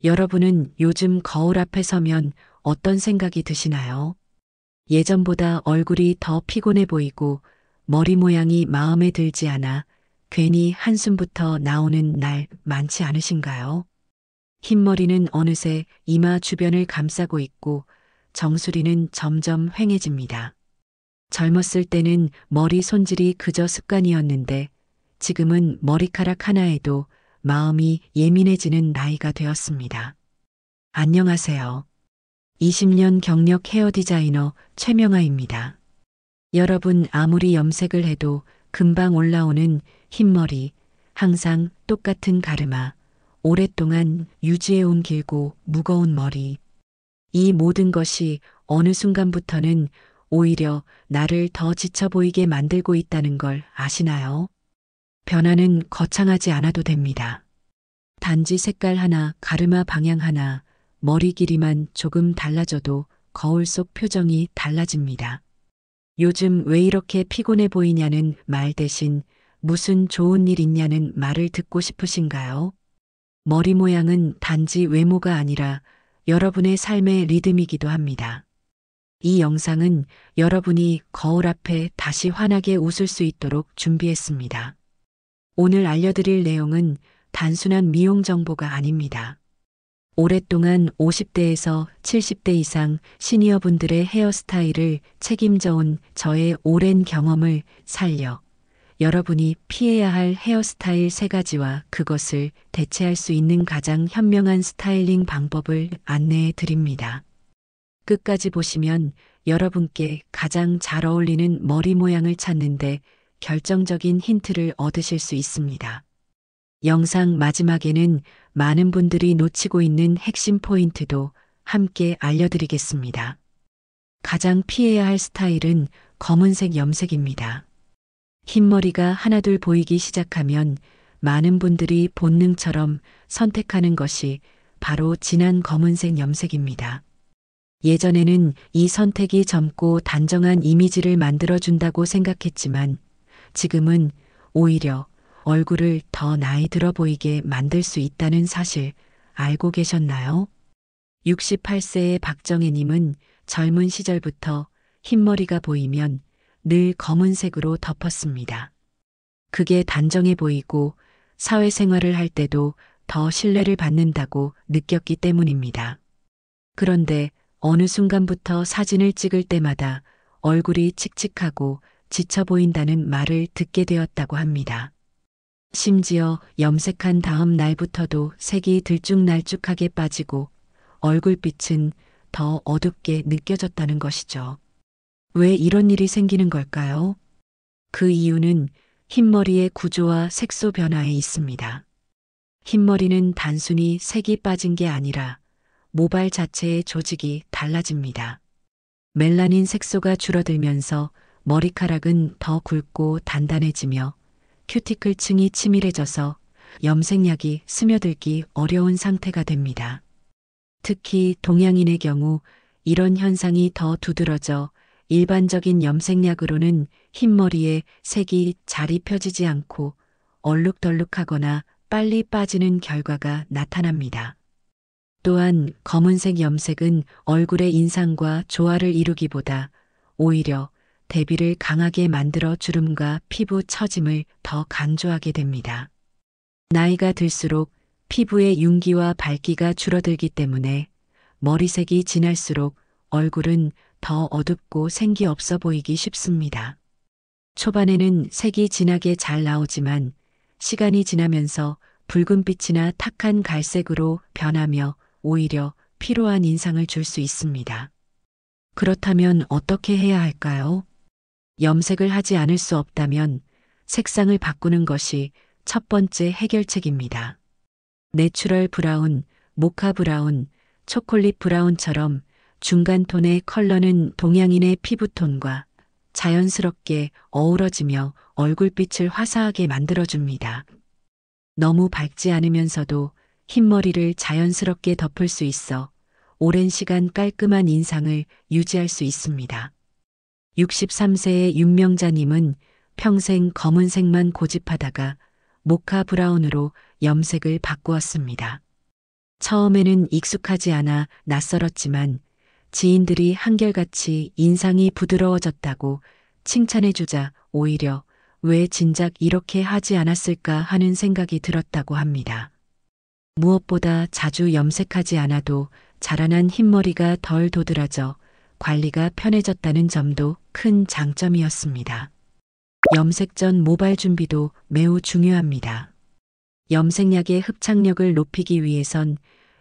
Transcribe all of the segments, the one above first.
여러분은 요즘 거울 앞에 서면 어떤 생각이 드시나요? 예전보다 얼굴이 더 피곤해 보이고 머리 모양이 마음에 들지 않아 괜히 한숨부터 나오는 날 많지 않으신가요? 흰머리는 어느새 이마 주변을 감싸고 있고 정수리는 점점 휑해집니다. 젊었을 때는 머리 손질이 그저 습관이었는데 지금은 머리카락 하나에도 마음이 예민해지는 나이가 되었습니다. 안녕하세요. 20년 경력 헤어 디자이너 최명아입니다. 여러분 아무리 염색을 해도 금방 올라오는 흰머리, 항상 똑같은 가르마, 오랫동안 유지해온 길고 무거운 머리. 이 모든 것이 어느 순간부터는 오히려 나를 더 지쳐 보이게 만들고 있다는 걸 아시나요? 변화는 거창하지 않아도 됩니다. 단지 색깔 하나, 가르마 방향 하나, 머리 길이만 조금 달라져도 거울 속 표정이 달라집니다. 요즘 왜 이렇게 피곤해 보이냐는 말 대신 무슨 좋은 일 있냐는 말을 듣고 싶으신가요? 머리 모양은 단지 외모가 아니라 여러분의 삶의 리듬이기도 합니다. 이 영상은 여러분이 거울 앞에 다시 환하게 웃을 수 있도록 준비했습니다. 오늘 알려드릴 내용은 단순한 미용 정보가 아닙니다. 오랫동안 50대에서 70대 이상 시니어분들의 헤어스타일을 책임져 온 저의 오랜 경험을 살려 여러분이 피해야 할 헤어스타일 3가지와 그것을 대체할 수 있는 가장 현명한 스타일링 방법을 안내해 드립니다. 끝까지 보시면 여러분께 가장 잘 어울리는 머리 모양을 찾는데 결정적인 힌트를 얻으실 수 있습니다. 영상 마지막에는 많은 분들이 놓치고 있는 핵심 포인트도 함께 알려드리겠습니다. 가장 피해야 할 스타일은 검은색 염색입니다. 흰머리가 하나둘 보이기 시작하면 많은 분들이 본능처럼 선택하는 것이 바로 진한 검은색 염색입니다. 예전에는 이 선택이 젊고 단정한 이미지를 만들어준다고 생각했지만 지금은 오히려 얼굴을 더 나이 들어 보이게 만들 수 있다는 사실 알고 계셨나요? 68세의 박정혜님은 젊은 시절부터 흰머리가 보이면 늘 검은색으로 덮었습니다. 그게 단정해 보이고 사회생활을 할 때도 더 신뢰를 받는다고 느꼈기 때문입니다. 그런데 어느 순간부터 사진을 찍을 때마다 얼굴이 칙칙하고 지쳐 보인다는 말을 듣게 되었다고 합니다. 심지어 염색한 다음 날부터도 색이 들쭉날쭉하게 빠지고 얼굴빛은 더 어둡게 느껴졌다는 것이죠. 왜 이런 일이 생기는 걸까요? 그 이유는 흰머리의 구조와 색소 변화에 있습니다. 흰머리는 단순히 색이 빠진 게 아니라 모발 자체의 조직이 달라집니다. 멜라닌 색소가 줄어들면서 머리카락은 더 굵고 단단해지며 큐티클층이 치밀해져서 염색약이 스며들기 어려운 상태가 됩니다. 특히 동양인의 경우 이런 현상이 더 두드러져 일반적인 염색약으로는 흰머리에 색이 잘 입혀지지 않고 얼룩덜룩하거나 빨리 빠지는 결과가 나타납니다. 또한 검은색 염색은 얼굴의 인상과 조화를 이루기보다 오히려 대비를 강하게 만들어 주름과 피부 처짐을 더 강조하게 됩니다. 나이가 들수록 피부의 윤기와 밝기가 줄어들기 때문에 머리색이 진할수록 얼굴은 더 어둡고 생기 없어 보이기 쉽습니다. 초반에는 색이 진하게 잘 나오지만 시간이 지나면서 붉은빛이나 탁한 갈색으로 변하며 오히려 피로한 인상을 줄 수 있습니다. 그렇다면 어떻게 해야 할까요? 염색을 하지 않을 수 없다면 색상을 바꾸는 것이 첫 번째 해결책입니다. 내추럴 브라운, 모카 브라운, 초콜릿 브라운처럼 중간 톤의 컬러는 동양인의 피부톤과 자연스럽게 어우러지며 얼굴빛을 화사하게 만들어줍니다. 너무 밝지 않으면서도 흰머리를 자연스럽게 덮을 수 있어 오랜 시간 깔끔한 인상을 유지할 수 있습니다. 63세의 윤명자님은 평생 검은색만 고집하다가 모카 브라운으로 염색을 바꾸었습니다. 처음에는 익숙하지 않아 낯설었지만 지인들이 한결같이 인상이 부드러워졌다고 칭찬해주자 오히려 왜 진작 이렇게 하지 않았을까 하는 생각이 들었다고 합니다. 무엇보다 자주 염색하지 않아도 자라난 흰머리가 덜 도드라져 관리가 편해졌다는 점도 큰 장점이었습니다. 염색 전 모발 준비도 매우 중요합니다. 염색약의 흡착력을 높이기 위해선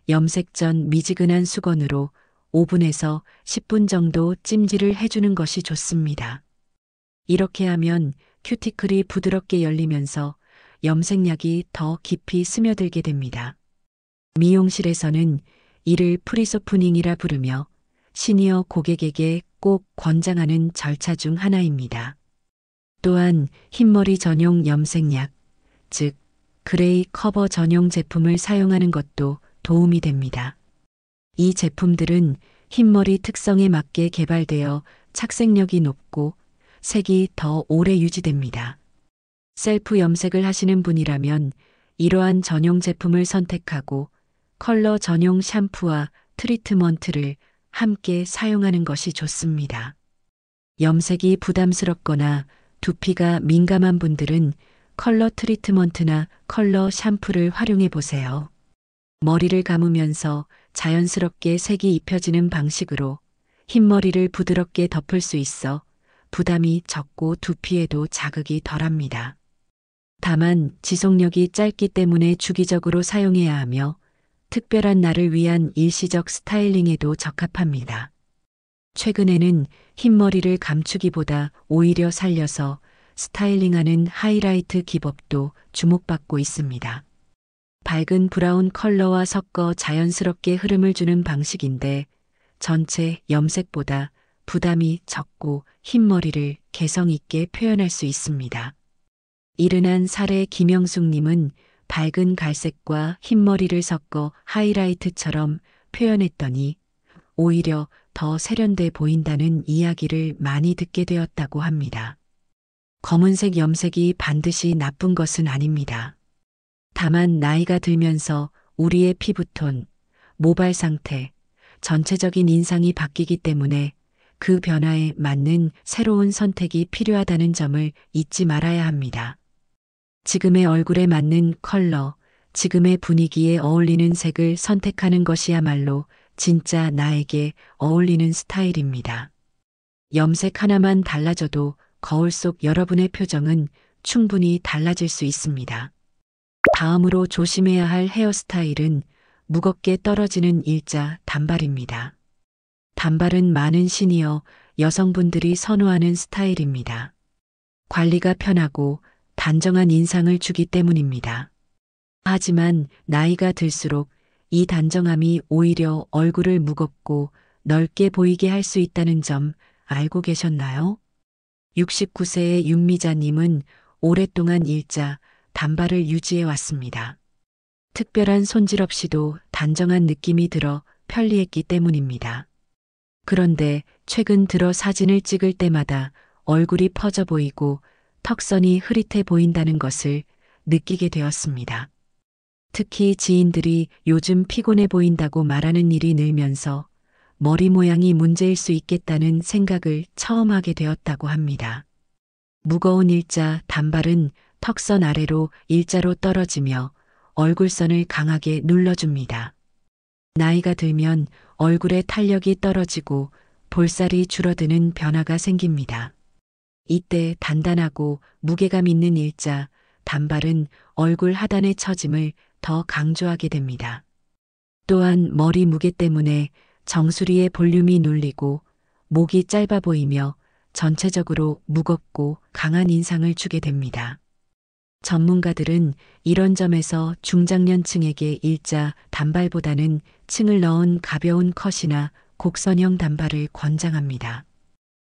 염색 전 미지근한 수건으로 5분에서 10분 정도 찜질을 해주는 것이 좋습니다. 이렇게 하면 큐티클이 부드럽게 열리면서 염색약이 더 깊이 스며들게 됩니다. 미용실에서는 이를 프리소프닝이라 부르며 시니어 고객에게 꼭 권장하는 절차 중 하나입니다. 또한 흰머리 전용 염색약, 즉 그레이 커버 전용 제품을 사용하는 것도 도움이 됩니다. 이 제품들은 흰머리 특성에 맞게 개발되어 착색력이 높고 색이 더 오래 유지됩니다. 셀프 염색을 하시는 분이라면 이러한 전용 제품을 선택하고 컬러 전용 샴푸와 트리트먼트를 함께 사용하는 것이 좋습니다. 염색이 부담스럽거나 두피가 민감한 분들은 컬러 트리트먼트나 컬러 샴푸를 활용해 보세요. 머리를 감으면서 자연스럽게 색이 입혀지는 방식으로 흰머리를 부드럽게 덮을 수 있어 부담이 적고 두피에도 자극이 덜합니다. 다만 지속력이 짧기 때문에 주기적으로 사용해야 하며 특별한 날을 위한 일시적 스타일링에도 적합합니다. 최근에는 흰머리를 감추기보다 오히려 살려서 스타일링하는 하이라이트 기법도 주목받고 있습니다. 밝은 브라운 컬러와 섞어 자연스럽게 흐름을 주는 방식인데 전체 염색보다 부담이 적고 흰머리를 개성 있게 표현할 수 있습니다. 이른한 살의 김영숙님은 밝은 갈색과 흰머리를 섞어 하이라이트처럼 표현했더니 오히려 더 세련돼 보인다는 이야기를 많이 듣게 되었다고 합니다. 검은색 염색이 반드시 나쁜 것은 아닙니다. 다만 나이가 들면서 우리의 피부톤, 모발 상태, 전체적인 인상이 바뀌기 때문에 그 변화에 맞는 새로운 선택이 필요하다는 점을 잊지 말아야 합니다. 지금의 얼굴에 맞는 컬러, 지금의 분위기에 어울리는 색을 선택하는 것이야말로 진짜 나에게 어울리는 스타일입니다. 염색 하나만 달라져도 거울 속 여러분의 표정은 충분히 달라질 수 있습니다. 다음으로 조심해야 할 헤어스타일은 무겁게 떨어지는 일자 단발입니다. 단발은 많은 시니어 여성분들이 선호하는 스타일입니다. 관리가 편하고 단정한 인상을 주기 때문입니다. 하지만 나이가 들수록 이 단정함이 오히려 얼굴을 무겁고 넓게 보이게 할 수 있다는 점 알고 계셨나요? 69세의 윤미자님은 오랫동안 일자 단발을 유지해 왔습니다. 특별한 손질 없이도 단정한 느낌이 들어 편리했기 때문입니다. 그런데 최근 들어 사진을 찍을 때마다 얼굴이 퍼져 보이고 턱선이 흐릿해 보인다는 것을 느끼게 되었습니다. 특히 지인들이 요즘 피곤해 보인다고 말하는 일이 늘면서 머리 모양이 문제일 수 있겠다는 생각을 처음 하게 되었다고 합니다. 무거운 일자 단발은 턱선 아래로 일자로 떨어지며 얼굴선을 강하게 눌러줍니다. 나이가 들면 얼굴의 탄력이 떨어지고 볼살이 줄어드는 변화가 생깁니다. 이때 단단하고 무게감 있는 일자 단발은 얼굴 하단의 처짐을 더 강조하게 됩니다. 또한 머리 무게 때문에 정수리의 볼륨이 눌리고 목이 짧아 보이며 전체적으로 무겁고 강한 인상을 주게 됩니다. 전문가들은 이런 점에서 중장년층에게 일자 단발보다는 층을 넣은 가벼운 컷이나 곡선형 단발을 권장합니다.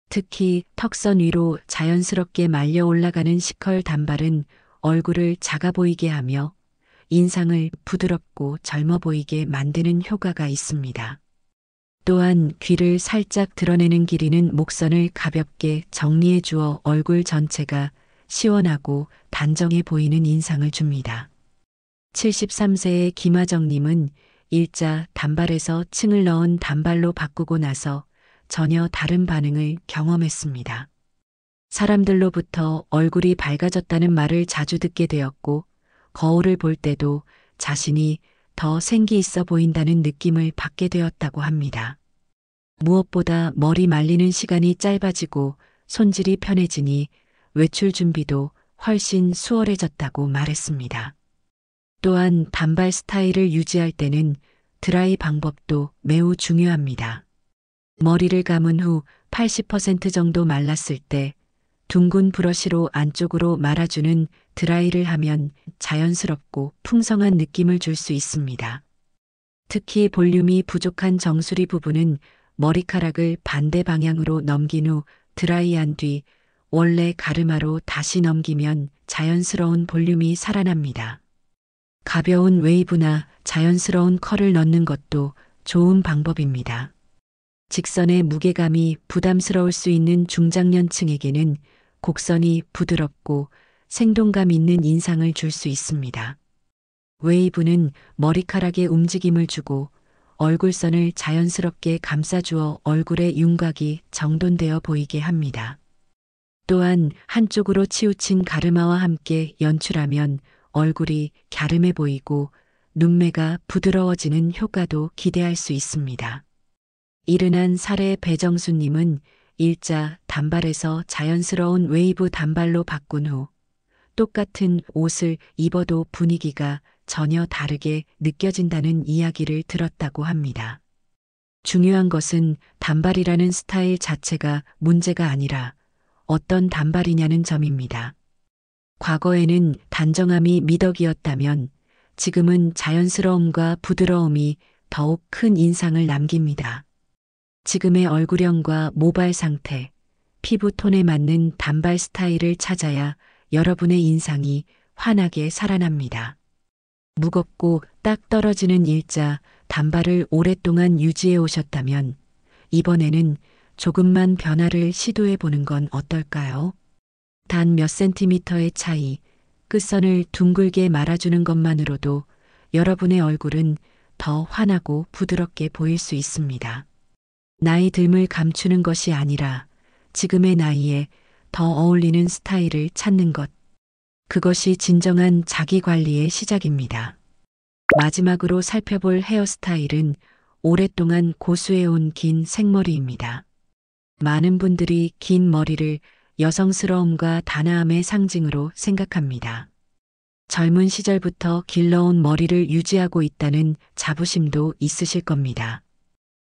특히 턱선 위로 자연스럽게 말려 올라가는 C컬 단발은 얼굴을 작아 보이게 하며 인상을 부드럽고 젊어 보이게 만드는 효과가 있습니다. 또한 귀를 살짝 드러내는 길이는 목선을 가볍게 정리해 주어 얼굴 전체가 시원하고 단정해 보이는 인상을 줍니다. 73세의 김하정님은 일자 단발에서 층을 넣은 단발로 바꾸고 나서 전혀 다른 반응을 경험했습니다. 사람들로부터 얼굴이 밝아졌다는 말을 자주 듣게 되었고, 거울을 볼 때도 자신이 더 생기 있어 보인다는 느낌을 받게 되었다고 합니다. 무엇보다 머리 말리는 시간이 짧아지고 손질이 편해지니 외출 준비도 훨씬 수월해졌다고 말했습니다. 또한 단발 스타일을 유지할 때는 드라이 방법도 매우 중요합니다. 머리를 감은 후 80% 정도 말랐을 때 둥근 브러쉬로 안쪽으로 말아주는 드라이를 하면 자연스럽고 풍성한 느낌을 줄 수 있습니다. 특히 볼륨이 부족한 정수리 부분은 머리카락을 반대 방향으로 넘긴 후 드라이한 뒤 원래 가르마로 다시 넘기면 자연스러운 볼륨이 살아납니다. 가벼운 웨이브나 자연스러운 컬을 넣는 것도 좋은 방법입니다. 직선의 무게감이 부담스러울 수 있는 중장년층에게는 곡선이 부드럽고 생동감 있는 인상을 줄 수 있습니다. 웨이브는 머리카락에 움직임을 주고 얼굴선을 자연스럽게 감싸주어 얼굴의 윤곽이 정돈되어 보이게 합니다. 또한 한쪽으로 치우친 가르마와 함께 연출하면 얼굴이 갸름해 보이고 눈매가 부드러워지는 효과도 기대할 수 있습니다. 이른한 사례 배정수님은 일자 단발에서 자연스러운 웨이브 단발로 바꾼 후 똑같은 옷을 입어도 분위기가 전혀 다르게 느껴진다는 이야기를 들었다고 합니다. 중요한 것은 단발이라는 스타일 자체가 문제가 아니라 어떤 단발이냐는 점입니다. 과거에는 단정함이 미덕이었다면 지금은 자연스러움과 부드러움이 더욱 큰 인상을 남깁니다. 지금의 얼굴형과 모발 상태, 피부 톤에 맞는 단발 스타일을 찾아야 여러분의 인상이 환하게 살아납니다. 무겁고 딱 떨어지는 일자 단발을 오랫동안 유지해 오셨다면 이번에는 조금만 변화를 시도해 보는 건 어떨까요? 단 몇 센티미터의 차이, 끝선을 둥글게 말아주는 것만으로도 여러분의 얼굴은 더 환하고 부드럽게 보일 수 있습니다. 나이 듦을 감추는 것이 아니라 지금의 나이에 더 어울리는 스타일을 찾는 것. 그것이 진정한 자기 관리의 시작입니다. 마지막으로 살펴볼 헤어스타일은 오랫동안 고수해온 긴 생머리입니다. 많은 분들이 긴 머리를 여성스러움과 단아함의 상징으로 생각합니다. 젊은 시절부터 길러온 머리를 유지하고 있다는 자부심도 있으실 겁니다.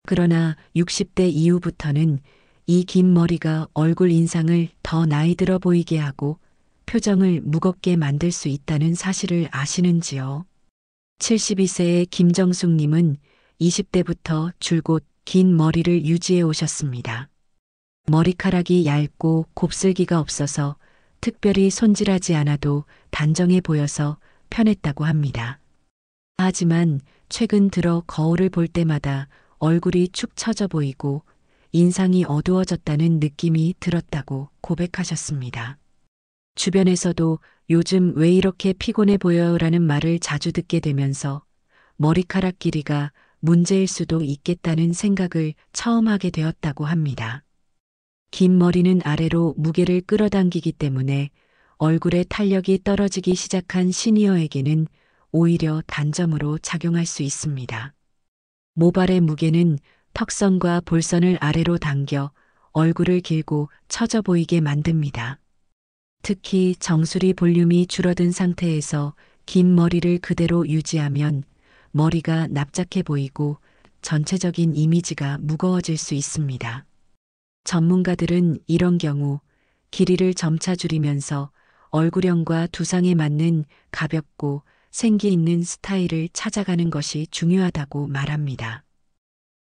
그러나 60대 이후부터는 이 긴 머리가 얼굴 인상을 더 나이 들어 보이게 하고 표정을 무겁게 만들 수 있다는 사실을 아시는지요? 72세의 김정숙님은 20대부터 줄곧 긴 머리를 유지해 오셨습니다. 머리카락이 얇고 곱슬기가 없어서 특별히 손질하지 않아도 단정해 보여서 편했다고 합니다. 하지만 최근 들어 거울을 볼 때마다 얼굴이 축 처져 보이고 인상이 어두워졌다는 느낌이 들었다고 고백하셨습니다. 주변에서도 요즘 왜 이렇게 피곤해 보여요라는 말을 자주 듣게 되면서 머리카락 길이가 문제일 수도 있겠다는 생각을 처음 하게 되었다고 합니다. 긴 머리는 아래로 무게를 끌어당기기 때문에 얼굴의 탄력이 떨어지기 시작한 시니어에게는 오히려 단점으로 작용할 수 있습니다. 모발의 무게는 턱선과 볼선을 아래로 당겨 얼굴을 길고 처져 보이게 만듭니다. 특히 정수리 볼륨이 줄어든 상태에서 긴 머리를 그대로 유지하면 머리가 납작해 보이고 전체적인 이미지가 무거워질 수 있습니다. 전문가들은 이런 경우 길이를 점차 줄이면서 얼굴형과 두상에 맞는 가볍고 생기 있는 스타일을 찾아가는 것이 중요하다고 말합니다.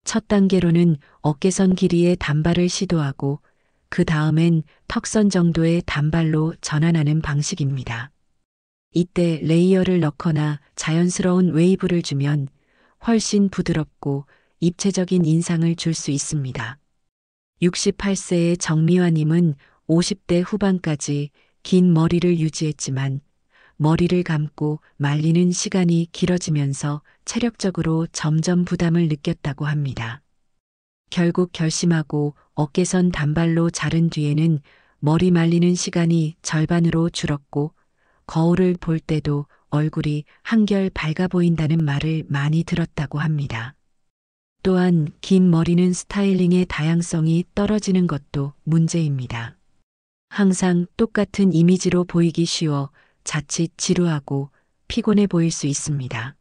첫 단계로는 어깨선 길이의 단발을 시도하고 그 다음엔 턱선 정도의 단발로 전환하는 방식입니다. 이때 레이어를 넣거나 자연스러운 웨이브를 주면 훨씬 부드럽고 입체적인 인상을 줄 수 있습니다. 68세의 정미화님은 50대 후반까지 긴 머리를 유지했지만 머리를 감고 말리는 시간이 길어지면서 체력적으로 점점 부담을 느꼈다고 합니다. 결국 결심하고 어깨선 단발로 자른 뒤에는 머리 말리는 시간이 절반으로 줄었고 거울을 볼 때도 얼굴이 한결 밝아 보인다는 말을 많이 들었다고 합니다. 또한 긴 머리는 스타일링의 다양성이 떨어지는 것도 문제입니다. 항상 똑같은 이미지로 보이기 쉬워 자칫 지루하고 피곤해 보일 수 있습니다.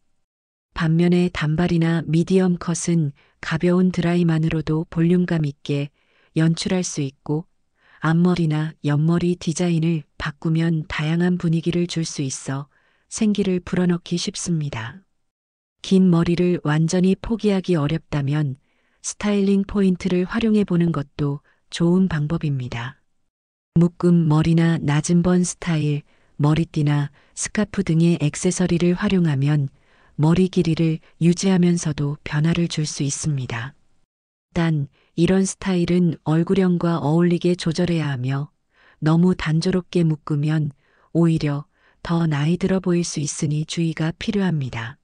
반면에 단발이나 미디엄 컷은 가벼운 드라이만으로도 볼륨감 있게 연출할 수 있고 앞머리나 옆머리 디자인을 바꾸면 다양한 분위기를 줄 수 있어 생기를 불어넣기 쉽습니다. 긴 머리를 완전히 포기하기 어렵다면 스타일링 포인트를 활용해 보는 것도 좋은 방법입니다. 묶음 머리나 낮은 번 스타일, 머리띠나 스카프 등의 액세서리를 활용하면 머리 길이를 유지하면서도 변화를 줄 수 있습니다. 단, 이런 스타일은 얼굴형과 어울리게 조절해야 하며 너무 단조롭게 묶으면 오히려 더 나이 들어 보일 수 있으니 주의가 필요합니다.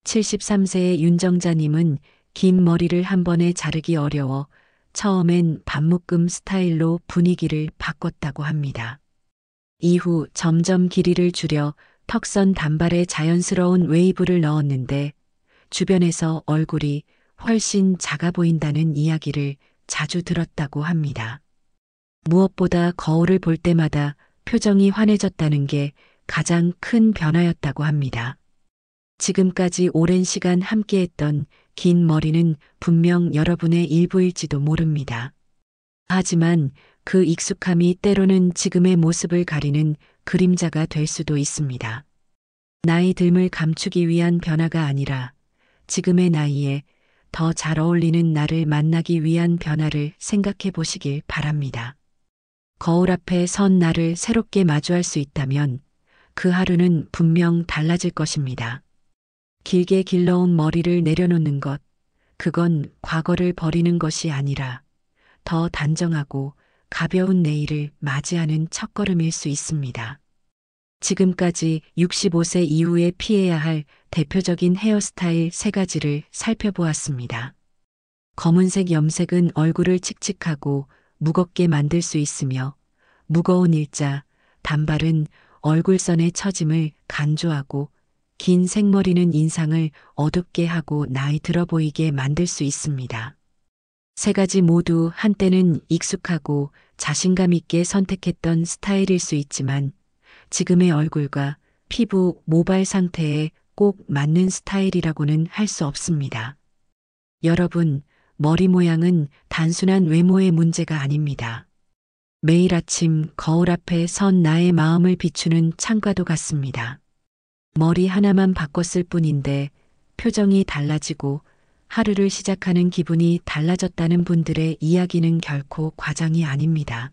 73세의 윤정자님은 긴 머리를 한 번에 자르기 어려워 처음엔 반묶음 스타일로 분위기를 바꿨다고 합니다. 이후 점점 길이를 줄여 턱선 단발에 자연스러운 웨이브를 넣었는데 주변에서 얼굴이 훨씬 작아 보인다는 이야기를 자주 들었다고 합니다. 무엇보다 거울을 볼 때마다 표정이 환해졌다는 게 가장 큰 변화였다고 합니다. 지금까지 오랜 시간 함께했던 긴 머리는 분명 여러분의 일부일지도 모릅니다. 하지만 그 익숙함이 때로는 지금의 모습을 가리는 그림자가 될 수도 있습니다. 나이 듦을 감추기 위한 변화가 아니라 지금의 나이에 더 잘 어울리는 나를 만나기 위한 변화를 생각해 보시길 바랍니다. 거울 앞에 선 나를 새롭게 마주할 수 있다면 그 하루는 분명 달라질 것입니다. 길게 길러온 머리를 내려놓는 것, 그건 과거를 버리는 것이 아니라 더 단정하고 가벼운 내일을 맞이하는 첫걸음일 수 있습니다. 지금까지 65세 이후에 피해야 할 대표적인 헤어스타일 3가지를 살펴보았습니다. 검은색 염색은 얼굴을 칙칙하고 무겁게 만들 수 있으며 무거운 일자, 단발은 얼굴선의 처짐을 간조하고 긴 생머리는 인상을 어둡게 하고 나이 들어 보이게 만들 수 있습니다. 3가지 모두 한때는 익숙하고 자신감 있게 선택했던 스타일일 수 있지만 지금의 얼굴과 피부, 모발 상태에 꼭 맞는 스타일이라고는 할 수 없습니다. 여러분, 머리 모양은 단순한 외모의 문제가 아닙니다. 매일 아침 거울 앞에 선 나의 마음을 비추는 창과도 같습니다. 머리 하나만 바꿨을 뿐인데 표정이 달라지고 하루를 시작하는 기분이 달라졌다는 분들의 이야기는 결코 과장이 아닙니다.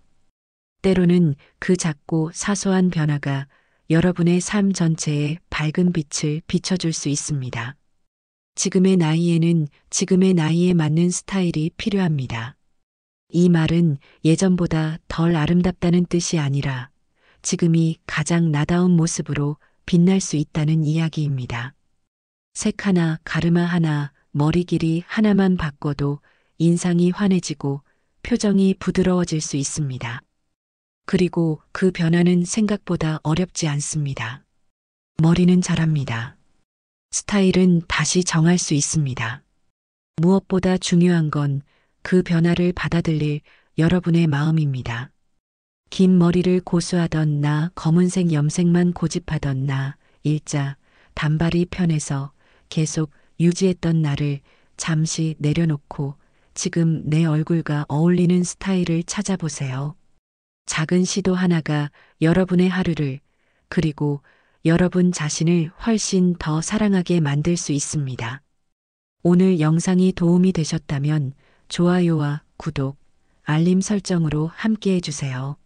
때로는 그 작고 사소한 변화가 여러분의 삶 전체에 밝은 빛을 비춰줄 수 있습니다. 지금의 나이에는 지금의 나이에 맞는 스타일이 필요합니다. 이 말은 예전보다 덜 아름답다는 뜻이 아니라 지금이 가장 나다운 모습으로 빛날 수 있다는 이야기입니다. 색 하나, 가르마 하나, 머리 길이 하나만 바꿔도 인상이 환해지고 표정이 부드러워질 수 있습니다. 그리고 그 변화는 생각보다 어렵지 않습니다. 머리는 자랍니다. 스타일은 다시 정할 수 있습니다. 무엇보다 중요한 건 그 변화를 받아들일 여러분의 마음입니다. 긴 머리를 고수하던 나, 검은색 염색만 고집하던 나, 일자, 단발이 편해서 계속 유지했던 나를 잠시 내려놓고 지금 내 얼굴과 어울리는 스타일을 찾아보세요. 작은 시도 하나가 여러분의 하루를 그리고 여러분 자신을 훨씬 더 사랑하게 만들 수 있습니다. 오늘 영상이 도움이 되셨다면 좋아요와 구독, 알림 설정으로 함께 해주세요.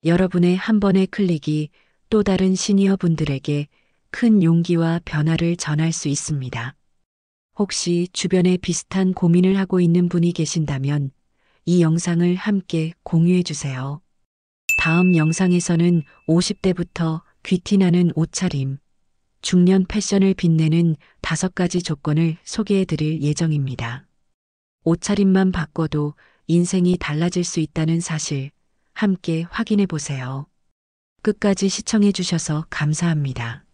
여러분의 한 번의 클릭이 또 다른 시니어 분들에게 큰 용기와 변화를 전할 수 있습니다. 혹시 주변에 비슷한 고민을 하고 있는 분이 계신다면 이 영상을 함께 공유해 주세요. 다음 영상에서는 50대부터 귀티나는 옷차림, 중년 패션을 빛내는 5가지 조건을 소개해 드릴 예정입니다. 옷차림만 바꿔도 인생이 달라질 수 있다는 사실 함께 확인해 보세요. 끝까지 시청해 주셔서 감사합니다.